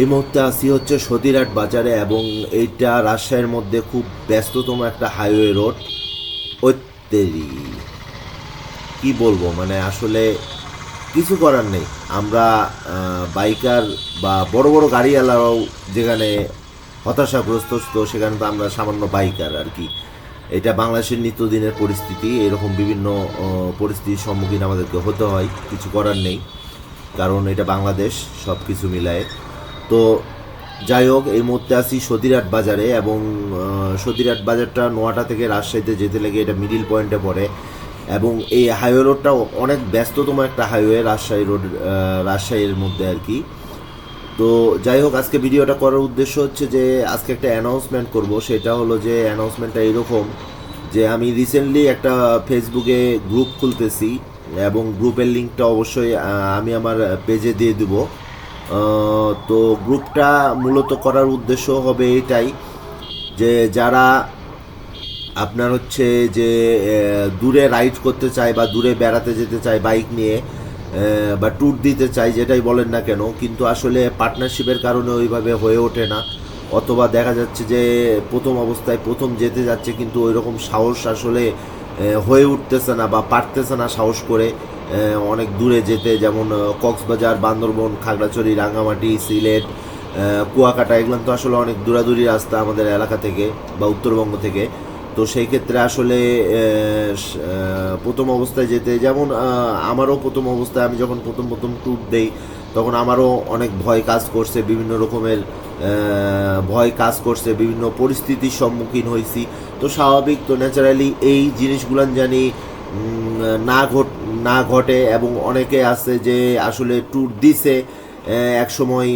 এই মুহূর্তে আসি হচ্ছে সতীরহাট বাজারে, এবং এইটা রাজশাহীর মধ্যে খুব ব্যস্ততম একটা হাইওয়ে রোড। ওইতেরি কি বলবো, মানে আসলে কিছু করার নেই। আমরা বাইকার বা বড় বড় গাড়িওয়ালারাও যেখানে হতাশাগ্রস্ত, তো সেখানে তো আমরা সামান্য বাইকার আর কি। এটা বাংলাদেশের নিত্যদিনের পরিস্থিতি, এরকম বিভিন্ন পরিস্থিতির সম্মুখীন আমাদেরকে হতে হয়, কিছু করার নেই, কারণ এটা বাংলাদেশ, সব কিছু মিলায়। তো যাই হোক, এই মুহূর্তে আছি সতীরহাট বাজারে, এবং সতীরহাট বাজারটা নোয়াটা থেকে রাজশাহীতে যেতে লেগে এটা মিডিল পয়েন্টে পড়ে, এবং এই হাইওয়ে রোডটা অনেক ব্যস্ততম একটা হাইওয়ে রাজশাহী রোড, রাজশাহীর মধ্যে আর কি। তো যাই হোক, আজকে ভিডিওটা করার উদ্দেশ্য হচ্ছে যে আজকে একটা অ্যানাউন্সমেন্ট করব। সেটা হলো যে অ্যানাউন্সমেন্টটা এরকম যে আমি রিসেন্টলি একটা ফেসবুকে গ্রুপ খুলতেছি, এবং গ্রুপের লিঙ্কটা অবশ্যই আমি আমার পেজে দিয়ে দেবো। তো গ্রুপটা মূলত করার উদ্দেশ্য হবে এটাই যে যারা আপনার হচ্ছে যে দূরে রাইড করতে চায় বা দূরে বেড়াতে যেতে চায় বাইক নিয়ে, বা ট্যুর দিতে চায়, যেটাই বলেন না কেন, কিন্তু আসলে পার্টনারশিপের কারণে ওইভাবে হয়ে ওঠে না, অথবা দেখা যাচ্ছে যে প্রথম অবস্থায় প্রথম যেতে যাচ্ছে কিন্তু ওই রকম সাহস আসলে হয়ে উঠতেছে না বা পারতেছে না সাহস করে অনেক দূরে যেতে, যেমন কক্সবাজার, বান্দরবন, খাগড়াছড়ি, রাঙ্গামাটি, সিলেট, কুয়াকাটা, এগুলো তো আসলে অনেক দূরাদূরি রাস্তা আমাদের এলাকা থেকে বা উত্তরবঙ্গ থেকে। তো সেই ক্ষেত্রে আসলে প্রথম অবস্থায় যেতে, যেমন আমারও প্রথম অবস্থায় আমি যখন প্রথম প্রথম ট্যুর দেই, তখন আমারও অনেক ভয় কাজ করছে, বিভিন্ন রকমের ভয় কাজ করছে, বিভিন্ন পরিস্থিতির সম্মুখীন হয়েছি। তো স্বাভাবিক, তো ন্যাচারালি এই জিনিসগুলান জানি না না ঘটে, এবং অনেকে আছে যে আসলে ট্যুর দিছে এক সময়,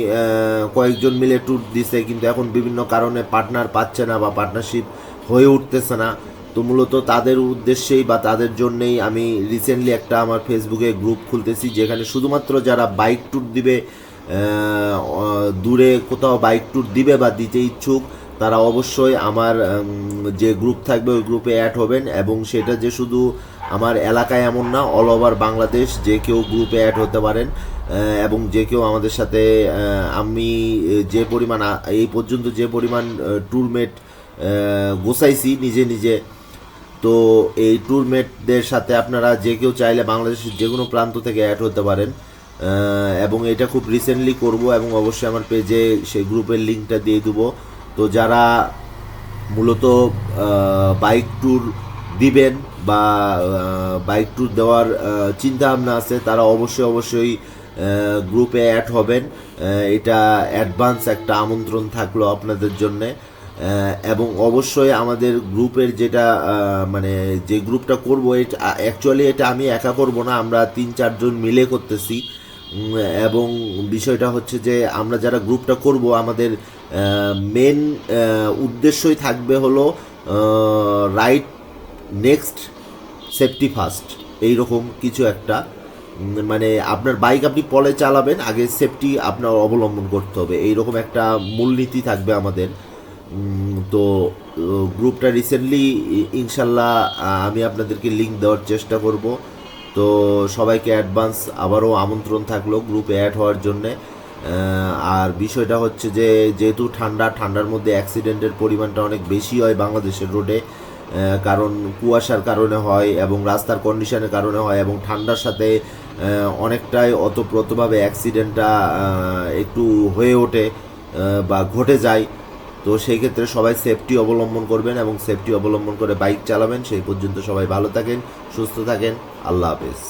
কয়েকজন মিলে ট্যুর দিছে, কিন্তু এখন বিভিন্ন কারণে পার্টনার পাচ্ছে না বা পার্টনারশিপ হয়ে উঠতেছে না। তো মূলত তাদের উদ্দেশ্যেই বা তাদের জন্যেই আমি রিসেন্টলি একটা আমার ফেসবুকে গ্রুপ খুলতেছি, যেখানে শুধুমাত্র যারা বাইক ট্যুর দিবে, দূরে কোথাও বাইক ট্যুর দিবে বা দিতে ইচ্ছুক, তারা অবশ্যই আমার যে গ্রুপ থাকবে ওই গ্রুপে অ্যাড হবেন। এবং সেটা যে শুধু আমার এলাকায় এমন না, অল ওভার বাংলাদেশ যে কেউ গ্রুপে অ্যাড হতে পারেন, এবং যে কেউ আমাদের সাথে আমি যে পরিমাণ এই পর্যন্ত যে পরিমাণ ট্যুরমেট গোছাইছি নিজে নিজে, তো এই ট্যুরমেটদের সাথে আপনারা যে কেউ চাইলে বাংলাদেশের যে কোনো প্রান্ত থেকে অ্যাড হতে পারেন। এবং এটা খুব রিসেন্টলি করব, এবং অবশ্যই আমার পেজে সেই গ্রুপের লিঙ্কটা দিয়ে দেবো। তো যারা মূলত বাইক ট্যুর দিবেন বা বাইক ট্যুর দেওয়ার চিন্তা ভাবনা আছে, তারা অবশ্যই অবশ্যই গ্রুপে অ্যাড হবেন। এটা অ্যাডভান্স একটা আমন্ত্রণ থাকলো আপনাদের জন্যে। এবং অবশ্যই আমাদের গ্রুপের যেটা মানে যে গ্রুপটা করবো, এটা অ্যাকচুয়ালি এটা আমি একা করব না, আমরা 3-4 জন মিলে করতেছি। এবং বিষয়টা হচ্ছে যে আমরা যারা গ্রুপটা করব, আমাদের মেন উদ্দেশ্যই থাকবে হলো রাইট নেক্সট, সেফটি ফার্স্ট, এইরকম কিছু একটা। মানে আপনার বাইক আপনি পলে চালাবেন, আগে সেফটি আপনার অবলম্বন করতে হবে, এইরকম একটা মূলনীতি থাকবে আমাদের। তো গ্রুপটা রিসেন্টলি ইনশাল্লাহ আমি আপনাদেরকে লিঙ্ক দেওয়ার চেষ্টা করব। তো সবাইকে অ্যাডভান্স আবারও আমন্ত্রণ থাকলো গ্রুপে অ্যাড হওয়ার জন্যে। আর বিষয়টা হচ্ছে যে যেহেতু ঠান্ডার মধ্যে অ্যাক্সিডেন্টের পরিমাণটা অনেক বেশি হয় বাংলাদেশের রোডে, কারণ কুয়াশার কারণে হয় এবং রাস্তার কন্ডিশনের কারণে হয়, এবং ঠান্ডার সাথে অনেকটাই অতপ্রতভাবে অ্যাক্সিডেন্টটা একটু হয়ে ওঠে বা ঘটে যায়। তো সেই ক্ষেত্রে সবাই সেফটি অবলম্বন করবেন, এবং সেফটি অবলম্বন করে বাইক চালাবেন। সেই পর্যন্ত সবাই ভালো থাকেন, সুস্থ থাকেন। আল্লাহ হাফেজ।